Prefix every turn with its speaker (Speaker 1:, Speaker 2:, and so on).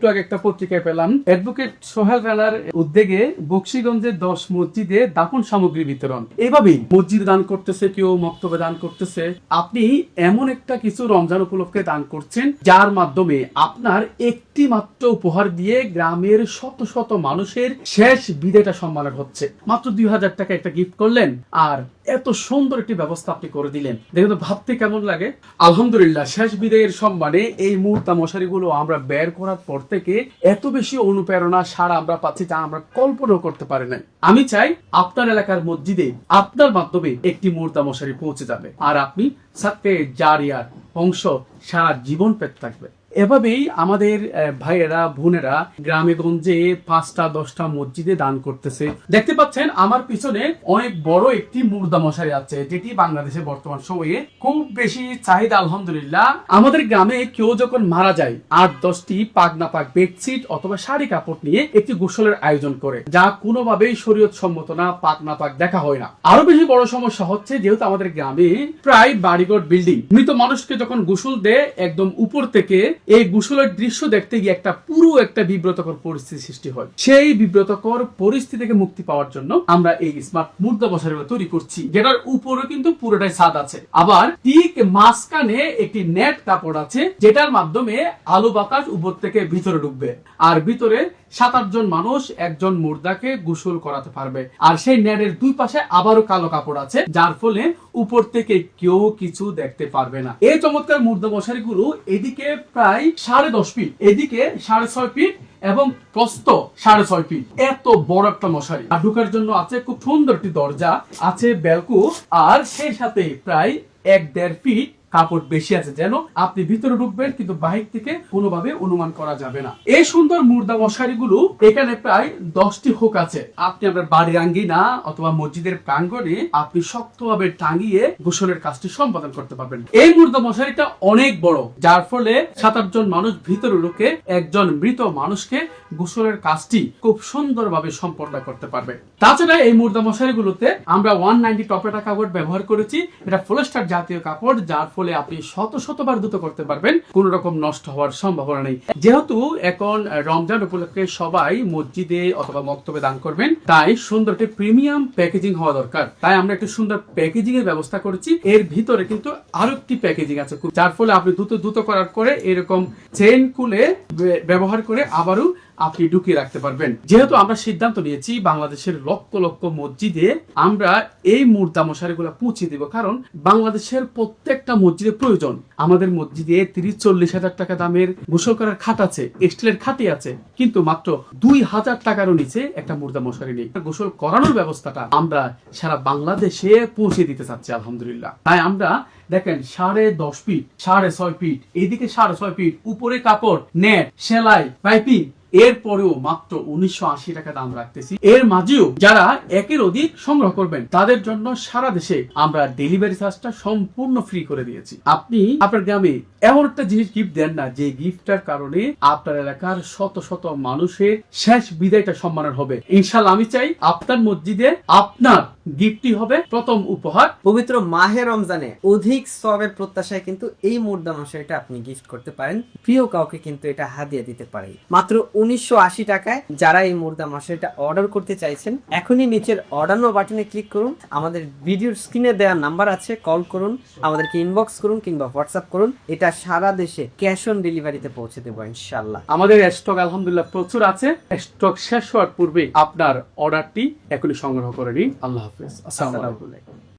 Speaker 1: একটু আগে একটা পত্রিকায় পেলাম, অ্যাডভোকেট সোহেল রানার উদ্যোগে বকশীগঞ্জে 10 মসজিদে দাফন সামগ্রী বিতরণ। এভাবেই মসজিদ দান করতেছে, কেউ মক্তবে দান করতেছে। আপনি এমন একটা কিছু রমজান উপলক্ষে দান করছেন যার মাধ্যমে আপনার একটি মাত্র উপহার দিয়ে গ্রামের শত শত মানুষের শেষ বিদায়টা সম্মানের হচ্ছে। মাত্র 2000 টাকা একটা গিফট করলেন আর এত সুন্দর একটি ব্যবস্থা আপনি করে দিলেন। দেখুন তো ভাবতে কেমন লাগে। আলহামদুলিল্লাহ, শেষ বিদায়ের সম্মানে এই মুহূর্ত মশারিগুলো আমরা বের করার পর থেকে এত বেশি অনুপ্রেরণা সারা আমরা পাচ্ছি যা আমরা কল্পনাও করতে পারি না। আমি চাই আপনার এলাকার মসজিদে আপনার মাধ্যমে একটি মুহূর্ত মশারি পৌঁছে যাবে আর আপনি সাথে জারিয়ার অংশ সারা জীবন পেতে থাকবে। এভাবেই আমাদের ভাইয়েরা বোনেরা গ্রামে গঞ্জে 5টা 10টা মসজিদে দান করতেছে। দেখতে পাচ্ছেন আমার পিছনে অনেক বড় একটি মুর্দা মশারি আছে, যেটি বাংলাদেশে বর্তমান সময়ে খুব বেশি চাহিদা। আলহামদুলিল্লাহ, আমাদের গ্রামে কেউ যখন মারা যায় 8-10টি পাক না পাক বেডশিট অথবা শাড়ি কাপড় নিয়ে একটি গোসলের আয়োজন করে, যা কোনোভাবেই শরীয়ত সম্মত না, পাক না পাক দেখা হয় না। আরো বেশি বড় সমস্যা হচ্ছে, যেহেতু আমাদের গ্রামে প্রায় বাড়িঘর বিল্ডিং, মৃত মানুষকে যখন গোসল দেয় একদম উপর থেকে এই গোসলের দৃশ্য দেখতে গিয়ে একটা বিব্রতকর পরিস্থিতি সৃষ্টি হয়। সেই বিব্রতকর পরিস্থিতি থেকে মুক্তি পাওয়ার জন্য আমরা এই স্মার্ট মুর্দা মশারিগুলো তৈরি করছি, যেটার উপরে কিন্তু পুরোটাই ছাদ আছে। আবার ঠিক মাঝখানে একটি নেট কাপড় আছে, যেটার মাধ্যমে আলো বাতাস উপর থেকে ভিতরে ঢুকবে আর ভিতরে 7-8 জন মানুষ একজন মুর্দাকে গোসল করাতে পারবে। আর সেই নেটের দুই পাশে আবারও কালো কাপড় আছে, যার ফলে উপর থেকে কেউ কিছু দেখতে পারবে না। এই চমৎকার মুর্দা মশারিগুলো এদিকে প্রায় 10.5 ফিট, এদিকে 6.5 ফিট এবং প্রস্থ 6.5 ফিট। এত বড় একটা মশারি। আর ঢোকার জন্য আছে খুব সুন্দর একটি দরজা, আছে ব্যালকো, আর সেই সাথে প্রায় 1-1.5 ফিট কাপড় বেশি আছে, যেন আপনি ভিতরে ঢুকবেন কিন্তু বাহির থেকে কোনোভাবে অনুমান করা যাবে না। এই সুন্দর মুর্দা মশারিগুলো এখানে প্রায় 10টি হুক আছে। আপনি আপনার বাড়ির আঙ্গিনা অথবা মসজিদের প্রাঙ্গণে আপনি শক্তভাবে টাঙিয়ে গোসলের কাজটি সম্পাদন করতে পারবেন। এই মুর্দা মশারিটা অনেক বড়, যার ফলে 7-8 জন মানুষ ভিতরে ঢুকে একজন মৃত মানুষকে গোসলের কাজটি খুব সুন্দরভাবে সম্পন্ন করতে পারবে। তাছাড়া এই মুর্দা মশারিগুলোতে আমরা 190 টপেটা কাপড় ব্যবহার করেছি। এটা ফ্লোস্টার জাতীয় কাপড়, যার ফলে আপনি শতবার দ্রুত করতে পারবেন, কোন রকম নষ্ট হওয়ার সম্ভাবনা নেই। যেহেতু এখন রমজান উপলক্ষে সবাই মসজিদে অথবা মক্তবে দান করবেন, তাই সুন্দর একটি প্রিমিয়াম প্যাকেজিং হওয়া দরকার। তাই আমরা একটি সুন্দর প্যাকেজিং এর ব্যবস্থা করেছি। এর ভিতরে কিন্তু আরো একটি প্যাকেজিং আছে, যার ফলে আপনি দ্রুত করার করে এরকম চেইন খুলে ব্যবহার করে আবারও আপনি ঢুকিয়ে রাখতে পারবেন। যেহেতু আমরা সিদ্ধান্ত নিয়েছি বাংলাদেশের লক্ষ লক্ষ মসজিদে আমরা এই মুর্দা মশারিগুলো পৌঁছে দিব, কারণ বাংলাদেশের প্রত্যেকটা মসজিদে প্রয়োজন। আমাদের মসজিদে 30-40 হাজার টাকা দামের গোসল করার খাট আছে, স্টিলের খাটি আছে, কিন্তু মাত্র 2000 টাকারও নিচে একটা মুর্দা মশারি নেই। গোসল করানোর ব্যবস্থাটা আমরা সারা বাংলাদেশে পৌঁছে দিতে চাচ্ছি আলহামদুলিল্লাহ। তাই আমরা দেখেন 10.5 ফিট, 6.5 ফিট, এদিকে 6.5 ফিট, উপরে কাপড়, নেট, সেলাই, পাইপিং, এরপরেও মাত্র 1980 টাকা দাম রাখতেছি। এর মাঝেও যারা একের অধিক সংগ্রহ করবেন তাদের জন্য সারা দেশে আমরা ডেলিভারি চার্জটা সম্পূর্ণ ফ্রি করে দিয়েছি। আপনি আপনার গ্রামে এমন একটা জিনিস গিফট দেন না যে গিফটটার কারণে আপনার এলাকার শত শত মানুষের শেষ বিদায়টা সম্মানের হবে। ইনশাআল্লাহ আমি চাই আপনার মসজিদে আপনার গিফটই হবে প্রথম উপহার।
Speaker 2: পবিত্র মাহে রমজানে অধিক সওয়াবের প্রত্যাশায় কিন্তু এই মুর্দা মশারিটা আপনি গিফট করতে পারেন, প্রিয় কাউকে কিন্তু এটা হাদিয়া দিতে পারেন মাত্র 1980 টাকায়। যারা এই মুর্দা মশারিটা অর্ডার করতে চাইছেন, এখনই নিচের অর্ডার নাও বাটনে ক্লিক করুন। আমাদের ভিডিওর স্ক্রিনে দেওয়া নাম্বার আছে, কল করুন, আমাদেরকে ইনবক্স করুন কিংবা হোয়াটসঅ্যাপ করুন। এটা সারা দেশে ক্যাশ অন ডেলিভারিতে পৌঁছে দেবো ইনশাআল্লাহ।
Speaker 1: আমাদের স্টক আলহামদুলিল্লাহ প্রচুর আছে। স্টক শেষ হওয়ার পূর্বে আপনার অর্ডারটি এখনই সংগ্রহ করে নিন। আল্লাহ হাফেজ। আসসালামু আলাইকুম।